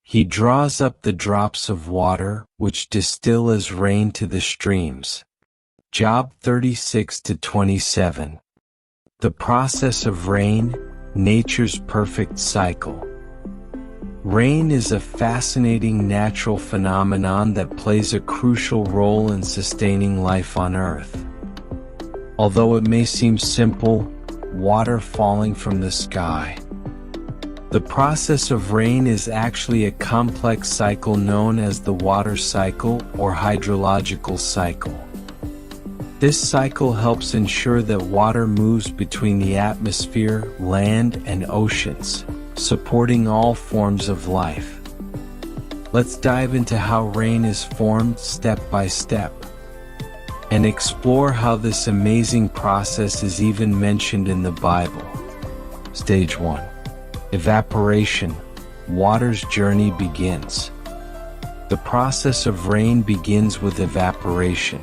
He draws up the drops of water, which distill as rain to the streams. Job 36-27. The process of rain, nature's perfect cycle. Rain is a fascinating natural phenomenon that plays a crucial role in sustaining life on Earth. Although it may seem simple, water falling from the sky. The process of rain is actually a complex cycle known as the water cycle or hydrological cycle. This cycle helps ensure that water moves between the atmosphere, land, and oceans, supporting all forms of life. Let's dive into how rain is formed step by step, and explore how this amazing process is even mentioned in the Bible. Stage 1. Evaporation. Water's journey begins. The process of rain begins with evaporation.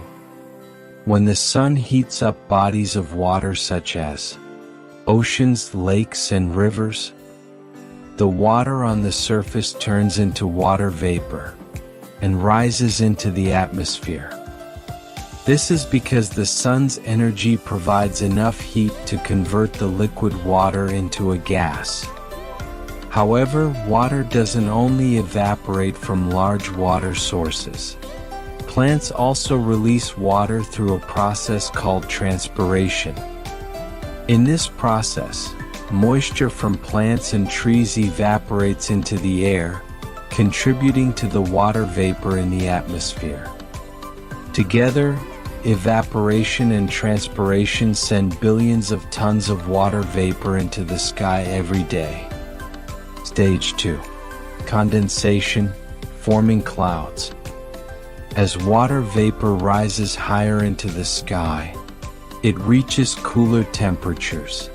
When the sun heats up bodies of water such as oceans, lakes, and rivers, the water on the surface turns into water vapor and rises into the atmosphere. This is because the sun's energy provides enough heat to convert the liquid water into a gas. However, water doesn't only evaporate from large water sources. Plants also release water through a process called transpiration. In this process, moisture from plants and trees evaporates into the air, contributing to the water vapor in the atmosphere. Together, evaporation and transpiration send billions of tons of water vapor into the sky every day. Stage 2. Condensation, forming clouds. As water vapor rises higher into the sky, it reaches cooler temperatures.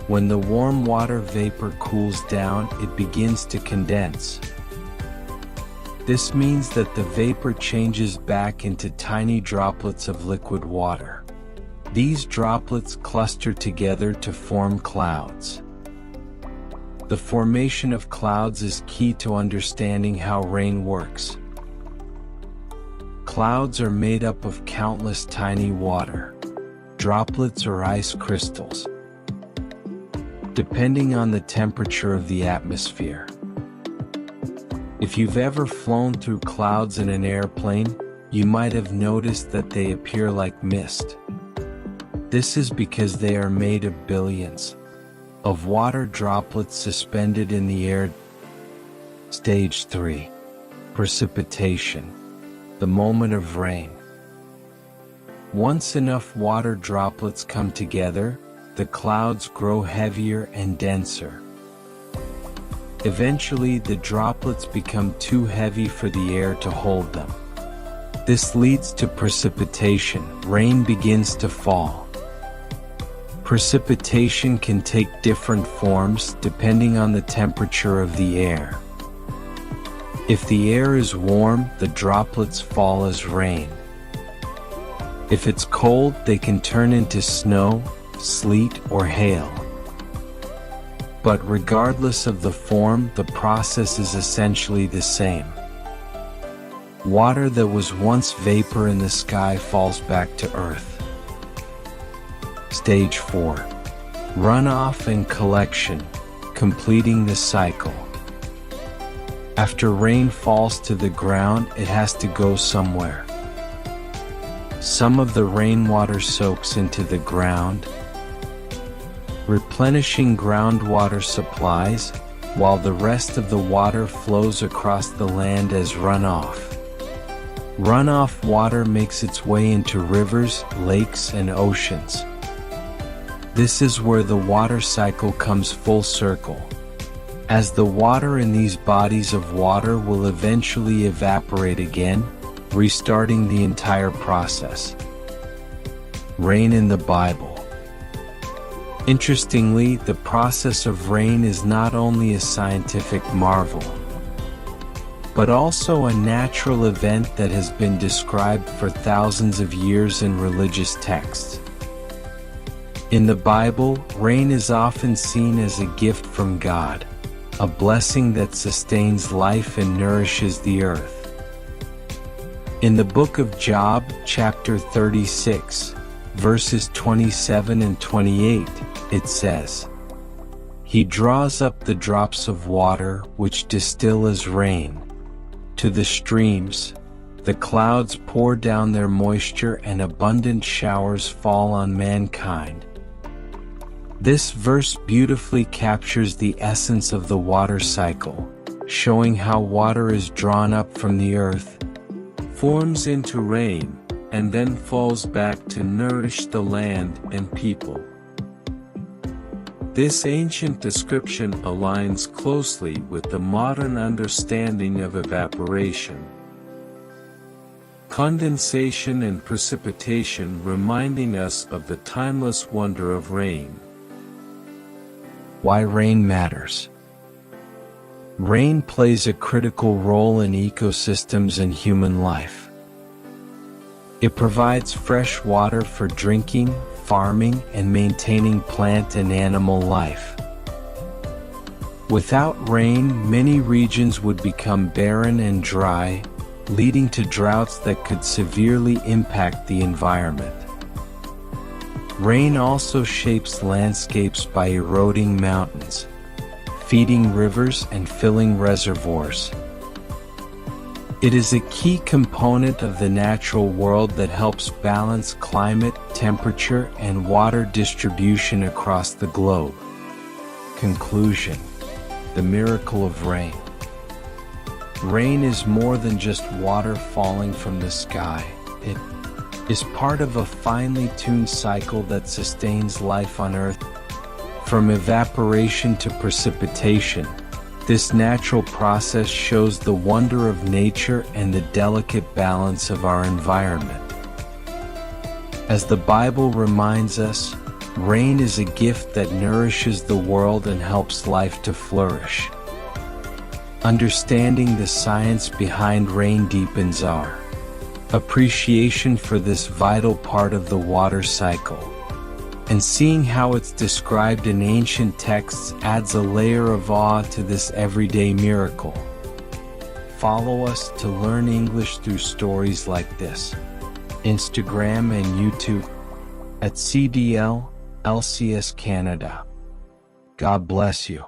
When the warm water vapor cools down, it begins to condense. This means that the vapor changes back into tiny droplets of liquid water. These droplets cluster together to form clouds. The formation of clouds is key to understanding how rain works. Clouds are made up of countless tiny water droplets or ice crystals, depending on the temperature of the atmosphere. If you've ever flown through clouds in an airplane, you might have noticed that they appear like mist. This is because they are made of billions of water droplets suspended in the air. Stage 3. Precipitation. The moment of rain. Once enough water droplets come together, the clouds grow heavier and denser. Eventually, the droplets become too heavy for the air to hold them. This leads to precipitation. Rain begins to fall. Precipitation can take different forms depending on the temperature of the air. If the air is warm, the droplets fall as rain. If it's cold, they can turn into snow, sleet, or hail. But regardless of the form, the process is essentially the same. Water that was once vapor in the sky falls back to Earth. Stage 4. Runoff and collection, completing the cycle. After rain falls to the ground, it has to go somewhere. Some of the rainwater soaks into the ground, replenishing groundwater supplies, while the rest of the water flows across the land as runoff. Runoff water makes its way into rivers, lakes, and oceans. This is where the water cycle comes full circle, as the water in these bodies of water will eventually evaporate again, restarting the entire process. Rain in the Bible. Interestingly, the process of rain is not only a scientific marvel, but also a natural event that has been described for thousands of years in religious texts. In the Bible, rain is often seen as a gift from God, a blessing that sustains life and nourishes the earth. In the book of Job, chapter 36, verses 27 and 28, it says, "He draws up the drops of water which distill as rain. To the streams, the clouds pour down their moisture and abundant showers fall on mankind." This verse beautifully captures the essence of the water cycle, showing how water is drawn up from the earth, forms into rain, and then falls back to nourish the land and people. This ancient description aligns closely with the modern understanding of evaporation, condensation and precipitation, reminding us of the timeless wonder of rain. Why rain matters. Rain plays a critical role in ecosystems and human life. It provides fresh water for drinking, farming, and maintaining plant and animal life. Without rain, many regions would become barren and dry, leading to droughts that could severely impact the environment. Rain also shapes landscapes by eroding mountains, feeding rivers and filling reservoirs. It is a key component of the natural world that helps balance climate, temperature, and water distribution across the globe. Conclusion: the miracle of rain. Rain is more than just water falling from the sky. It is part of a finely tuned cycle that sustains life on Earth. From evaporation to precipitation, this natural process shows the wonder of nature and the delicate balance of our environment. As the Bible reminds us, rain is a gift that nourishes the world and helps life to flourish. Understanding the science behind rain deepens our appreciation for this vital part of the water cycle. And seeing how it's described in ancient texts adds a layer of awe to this everyday miracle. Follow us to learn English through stories like this. Instagram and YouTube at CDL-LCS Canada. God bless you.